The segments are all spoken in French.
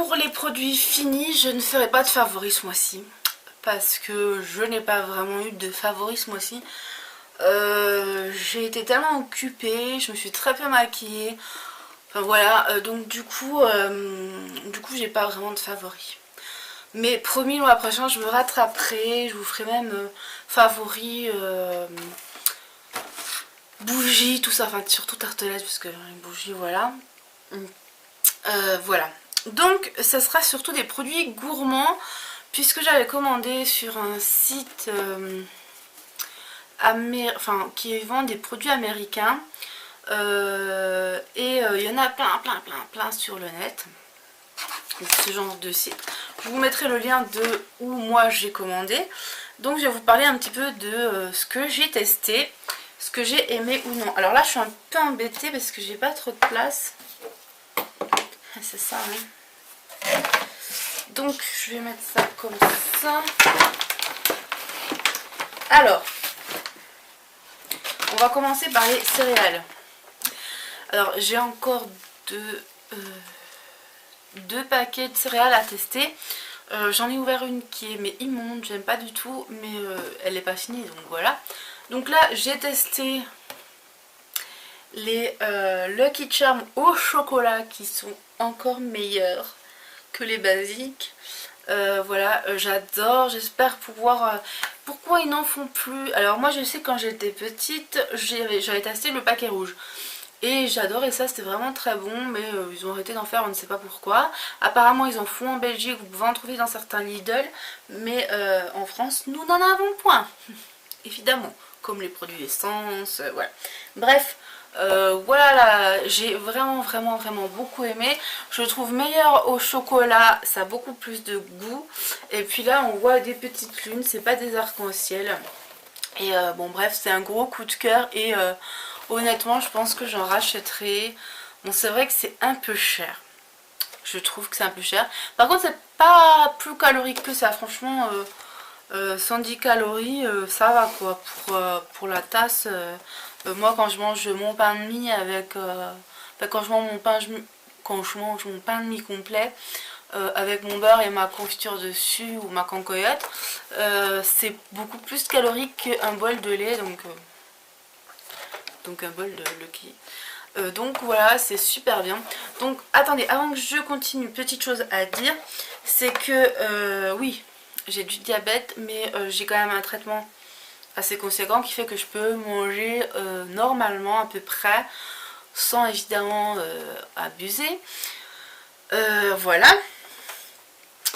pour les produits finis, je ne ferai pas de favoris ce mois-ci. Parce que je n'ai pas vraiment eu de favoris ce mois-ci. J'ai été tellement occupée, je me suis très peu maquillée. Enfin voilà, donc du coup j'ai pas vraiment de favoris. Mais promis, le mois prochain, je me rattraperai. Je vous ferai même favoris, bougies, tout ça. Enfin, surtout tartelette, parce que une bougie, voilà. Voilà. Donc, ça sera surtout des produits gourmands, puisque j'avais commandé sur un site qui vend des produits américains. Il y en a plein sur le net. Ce genre de site. Je vous mettrai le lien de où moi j'ai commandé. Donc je vais vous parler un petit peu de ce que j'ai testé, ce que j'ai aimé ou non. Alors là je suis un peu embêtée parce que j'ai pas trop de place. C'est ça, hein. Donc je vais mettre ça comme ça. Alors, on va commencer par les céréales. Alors j'ai encore deux paquets de céréales à tester. J'en ai ouvert une qui est mais immonde, j'aime pas du tout, mais elle n'est pas finie, donc voilà. Donc là j'ai testé les Lucky Charms au chocolat qui sont encore meilleurs que les basiques. Voilà, j'adore, j'espère pouvoir... pourquoi ils n'en font plus? Alors moi je sais quand j'étais petite, j'avais testé le paquet rouge. Et j'adorais ça, c'était vraiment très bon, mais ils ont arrêté d'en faire, on ne sait pas pourquoi. Apparemment ils en font en Belgique, vous pouvez en trouver dans certains Lidl, mais en France nous n'en avons point. Évidemment, comme les produits essence, voilà. Bref, voilà, j'ai vraiment beaucoup aimé. Je le trouve meilleur au chocolat, ça a beaucoup plus de goût. Et puis là on voit des petites lunes, c'est pas des arcs-en-ciel. Et bon bref, c'est un gros coup de cœur et... honnêtement, je pense que j'en rachèterai. Bon, c'est vrai que c'est un peu cher. Je trouve que c'est un peu cher. Par contre, c'est pas plus calorique que ça. Franchement, 110 calories, ça va quoi. Pour la tasse, moi, quand je mange mon pain de mie avec... enfin, quand je mange mon pain de mie complet, avec mon beurre et ma confiture dessus ou ma cancoyote, c'est beaucoup plus calorique qu'un bol de lait. Donc un bol de Lucky. Donc voilà, c'est super bien. Donc attendez, avant que je continue, petite chose à dire, c'est que oui, j'ai du diabète, mais j'ai quand même un traitement assez conséquent qui fait que je peux manger normalement à peu près, sans évidemment abuser. Voilà.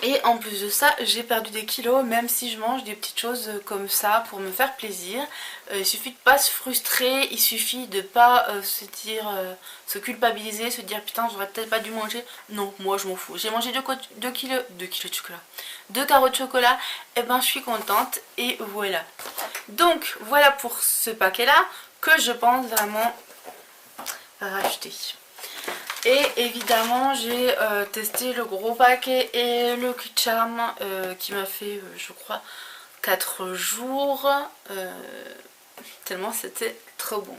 Et en plus de ça, j'ai perdu des kilos, même si je mange des petites choses comme ça pour me faire plaisir. Il suffit de pas se frustrer, il suffit de pas se culpabiliser, se dire putain j'aurais peut-être pas dû manger. Non, moi je m'en fous. J'ai mangé 2 kilos de chocolat, 2 carreaux de chocolat, et ben je suis contente et voilà. Donc voilà pour ce paquet là que je pense vraiment racheter. Et évidemment j'ai testé le gros paquet et le Lucky Charm qui m'a fait je crois 4 jours, tellement c'était trop bon.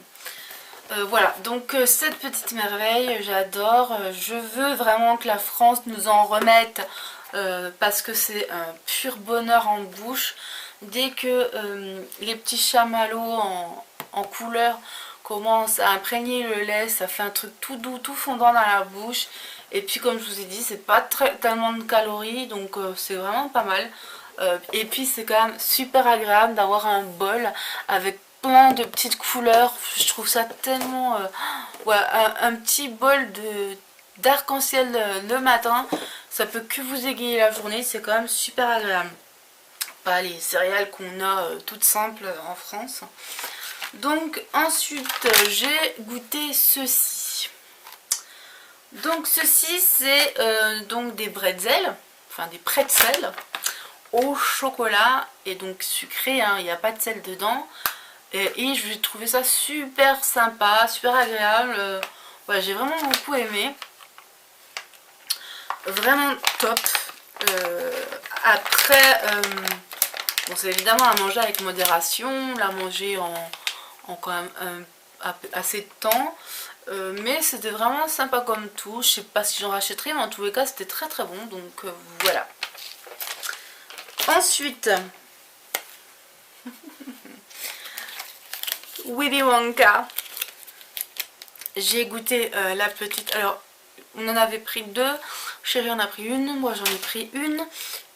Voilà, donc cette petite merveille, j'adore, je veux vraiment que la France nous en remette parce que c'est un pur bonheur en bouche. Dès que les petits chamallows en couleur commence à imprégner le lait, ça fait un truc tout doux, tout fondant dans la bouche. Et puis comme je vous ai dit, c'est pas tellement de calories, donc c'est vraiment pas mal. Et puis c'est quand même super agréable d'avoir un bol avec plein de petites couleurs. Je trouve ça tellement... ouais, un petit bol d'arc-en-ciel le matin, ça peut que vous égayer la journée, c'est quand même super agréable. Pas les céréales qu'on a toutes simples en France. Donc ensuite j'ai goûté ceci. Donc ceci c'est donc des bretzels, enfin des pretzels au chocolat et donc sucré, hein, il n'y a pas de sel dedans. Et j'ai trouvé ça super sympa, super agréable. Ouais, j'ai vraiment beaucoup aimé. Vraiment top. Après, bon, c'est évidemment à manger avec modération, la manger en quand même assez de temps. Mais c'était vraiment sympa comme tout. Je sais pas si j'en rachèterai, mais en tous les cas c'était très très bon. Donc voilà. Ensuite, Willy Wonka. J'ai goûté la petite. Alors, on en avait pris deux. Chérie en a pris une. Moi, j'en ai pris une.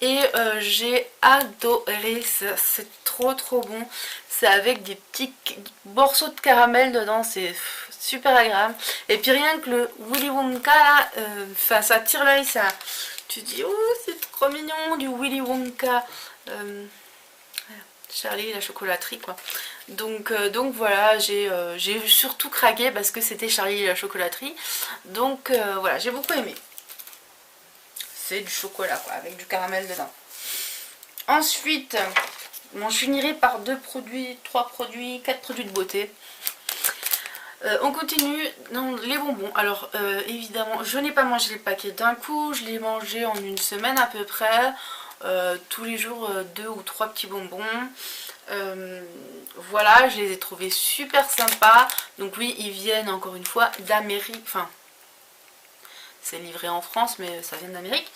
Et j'ai adoré ça. C'est trop trop bon. C'est avec des petits morceaux de caramel dedans. C'est super agréable. Et puis rien que le Willy Wonka là, ça tire l'œil. Ça, tu te dis, oh, c'est trop mignon du Willy Wonka. Charlie la chocolaterie quoi. Donc voilà, j'ai surtout craqué parce que c'était Charlie la chocolaterie. Donc voilà, j'ai beaucoup aimé. C'est du chocolat quoi, avec du caramel dedans. Ensuite, bon, je finirai par 2 produits, 3 produits, 4 produits de beauté. On continue dans les bonbons. Alors évidemment, je n'ai pas mangé le paquet d'un coup, je l'ai mangé en une semaine à peu près. Tous les jours 2 ou 3 petits bonbons. Voilà, je les ai trouvés super sympas. Donc oui, ils viennent encore une fois d'Amérique. Enfin, c'est livré en France, mais ça vient d'Amérique.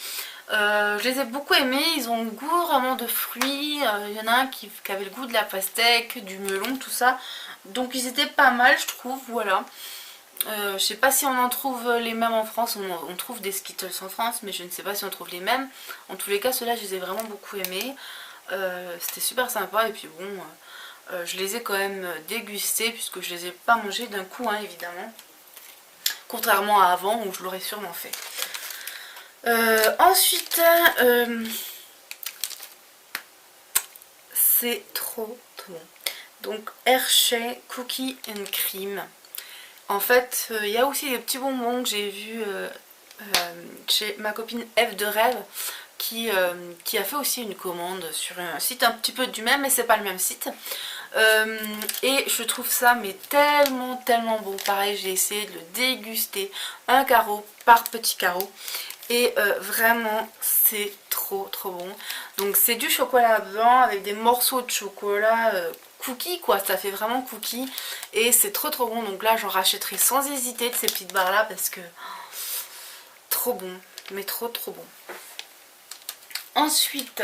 Je les ai beaucoup aimés. Ils ont le goût vraiment de fruits. Il y en a un qui avait le goût de la pastèque, du melon, tout ça. Donc ils étaient pas mal, je trouve. Voilà. Je sais pas si on en trouve les mêmes en France. On trouve des Skittles en France, mais je ne sais pas si on trouve les mêmes. En tous les cas, ceux-là, je les ai vraiment beaucoup aimés. C'était super sympa. Et puis bon, je les ai quand même dégustés puisque je les ai pas mangés d'un coup, hein, évidemment. Contrairement à avant où je l'aurais sûrement fait. Ensuite, c'est trop bon. Donc Hershey Cookie and Cream. En fait, il y a aussi des petits bonbons que j'ai vus chez ma copine Eve de Rêve qui a fait aussi une commande sur un site un petit peu du même, mais c'est pas le même site. Et je trouve ça mais tellement tellement bon. Pareil, j'ai essayé de le déguster un carreau par petit carreau. Et vraiment c'est trop trop bon. Donc c'est du chocolat blanc avec des morceaux de chocolat cookie quoi, ça fait vraiment cookie. Et c'est trop trop bon. Donc là j'en rachèterai sans hésiter de ces petites barres là parce que trop bon, mais trop trop bon. Ensuite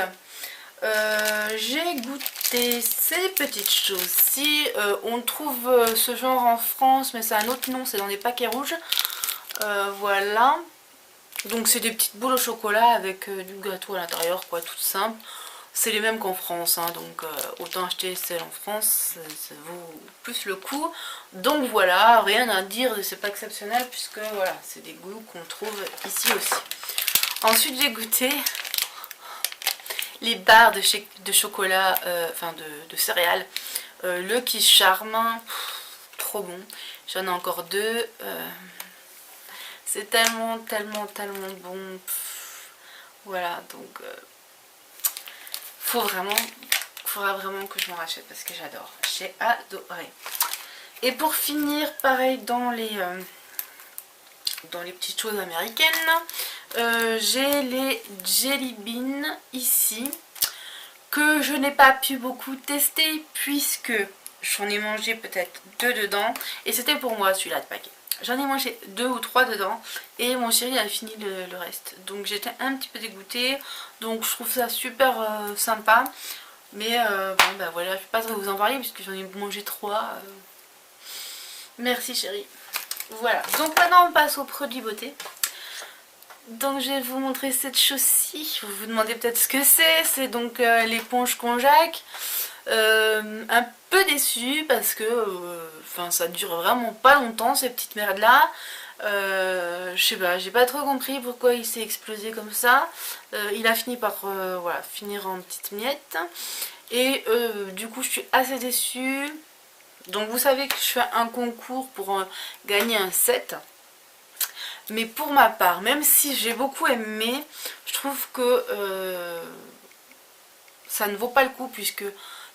j'ai goûté ces petites choses-ci. On trouve ce genre en France mais c'est un autre nom, c'est dans des paquets rouges. Voilà. Donc c'est des petites boules au chocolat avec du gâteau à l'intérieur quoi, tout simple. C'est les mêmes qu'en France, hein, donc autant acheter celles en France, ça vaut plus le coup. Donc voilà, rien à dire, c'est pas exceptionnel puisque voilà, c'est des goûts qu'on trouve ici aussi. Ensuite j'ai goûté les barres de chocolat, enfin de céréales, le Kiss Charm, trop bon. J'en ai encore deux. C'est tellement, tellement, tellement bon. Voilà, donc faudra vraiment que je m'en rachète parce que j'adore. J'ai adoré. Et pour finir, pareil dans les petites choses américaines, j'ai les Jelly Beans ici que je n'ai pas pu beaucoup tester puisque j'en ai mangé peut-être 2 dedans et c'était pour moi celui-là de paquet. J'en ai mangé 2 ou 3 dedans et mon chéri a fini le reste. Donc j'étais un petit peu dégoûtée. Donc je trouve ça super sympa. Mais bon bah voilà, je ne vais pas trop vous en parler puisque j'en ai mangé 3. Merci chérie. Voilà, donc maintenant on passe aux produits beauté. Donc je vais vous montrer cette chose-ci. Vous vous demandez peut-être ce que c'est. C'est donc l'éponge Conjac. Un peu déçue parce que ça dure vraiment pas longtemps ces petites merdes là. Je sais pas, j'ai pas trop compris pourquoi il s'est explosé comme ça. Il a fini par voilà, finir en petites miettes. Et du coup je suis assez déçue. Donc vous savez que je fais un concours pour gagner un set. Mais pour ma part, même si j'ai beaucoup aimé, je trouve que ça ne vaut pas le coup puisque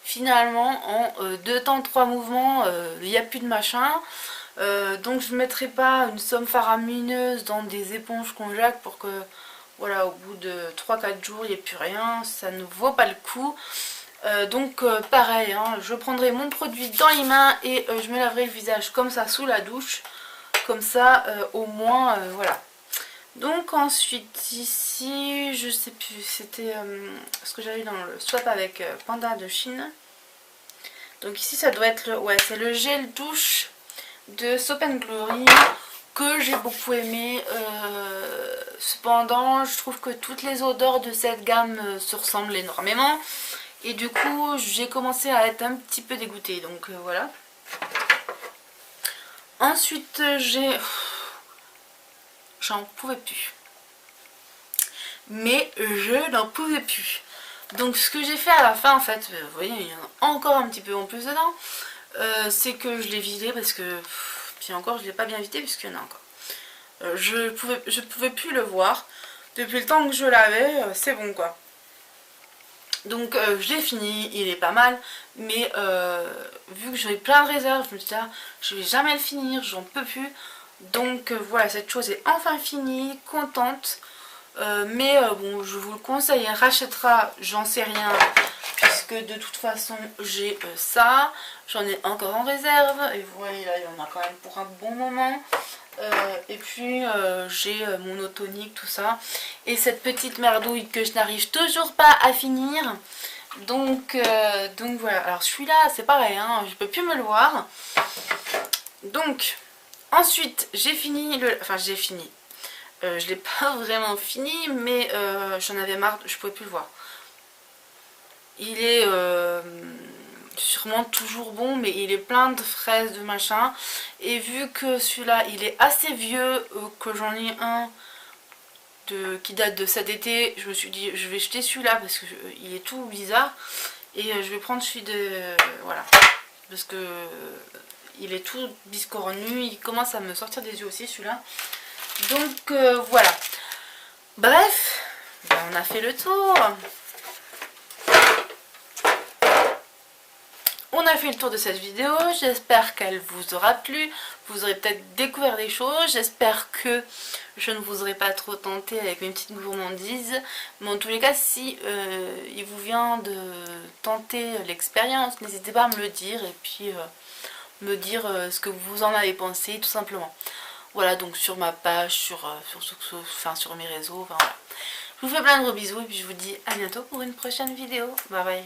finalement en 2 temps 3 mouvements il n'y a plus de machin. Donc je ne mettrai pas une somme faramineuse dans des éponges Conjac pour que voilà, au bout de 3-4 jours il n'y ait plus rien. Ça ne vaut pas le coup. Donc pareil, hein, je prendrai mon produit dans les mains et je me laverai le visage comme ça sous la douche. Comme ça, au moins, voilà. Donc ensuite ici, je sais plus, c'était ce que j'avais dans le swap avec Panda de Chine. Donc ici ça doit être le, ouais, c'est le gel douche de Soap & Glory que j'ai beaucoup aimé. Cependant, je trouve que toutes les odeurs de cette gamme se ressemblent énormément. Et du coup, j'ai commencé à être un petit peu dégoûtée. Donc voilà. Ensuite, j'en pouvais plus. Mais je n'en pouvais plus. Donc ce que j'ai fait à la fin, en fait, vous voyez, il y en a encore un petit peu en plus dedans. C'est que je l'ai vidé parce que... Puis encore, je ne l'ai pas bien vidé puisqu'il y en a encore. Je pouvais plus le voir. Depuis le temps que je l'avais, c'est bon quoi. Donc je l'ai fini, il est pas mal. Mais vu que j'avais plein de réserves, je me suis dit, ah, je vais jamais le finir, j'en peux plus. Donc voilà, cette chose est enfin finie, contente. Mais bon, je vous le conseille, elle rachètera, j'en sais rien, puisque de toute façon j'ai ça, j'en ai encore en réserve, et vous voyez là, il y en a quand même pour un bon moment. Et puis j'ai mon eau tonique, tout ça, et cette petite merdouille que je n'arrive toujours pas à finir. Donc voilà, alors celui-là c'est pareil, hein, je peux plus me le voir. Donc ensuite j'ai fini j'ai fini. Je l'ai pas vraiment fini, mais j'en avais marre, je pouvais plus le voir. Il est sûrement toujours bon, mais il est plein de fraises, de machin. Et vu que celui-là, il est assez vieux, que j'en ai un qui date de cet été, je me suis dit, je vais jeter celui-là parce qu'il est tout bizarre. Et je vais prendre celui de... voilà. Parce que il est tout biscornu, il commence à me sortir des yeux aussi, celui-là. Donc voilà. Bref, ben, on a fait le tour. On a fait le tour de cette vidéo. J'espère qu'elle vous aura plu. Vous aurez peut-être découvert des choses. J'espère que je ne vous aurai pas trop tenté avec mes petites gourmandises. Mais en tous les cas, si il vous vient de tenter l'expérience, n'hésitez pas à me le dire. Et puis me dire ce que vous en avez pensé, tout simplement. Voilà, donc sur ma page, sur mes réseaux, enfin voilà. Je vous fais plein de gros bisous et puis je vous dis à bientôt pour une prochaine vidéo. Bye bye.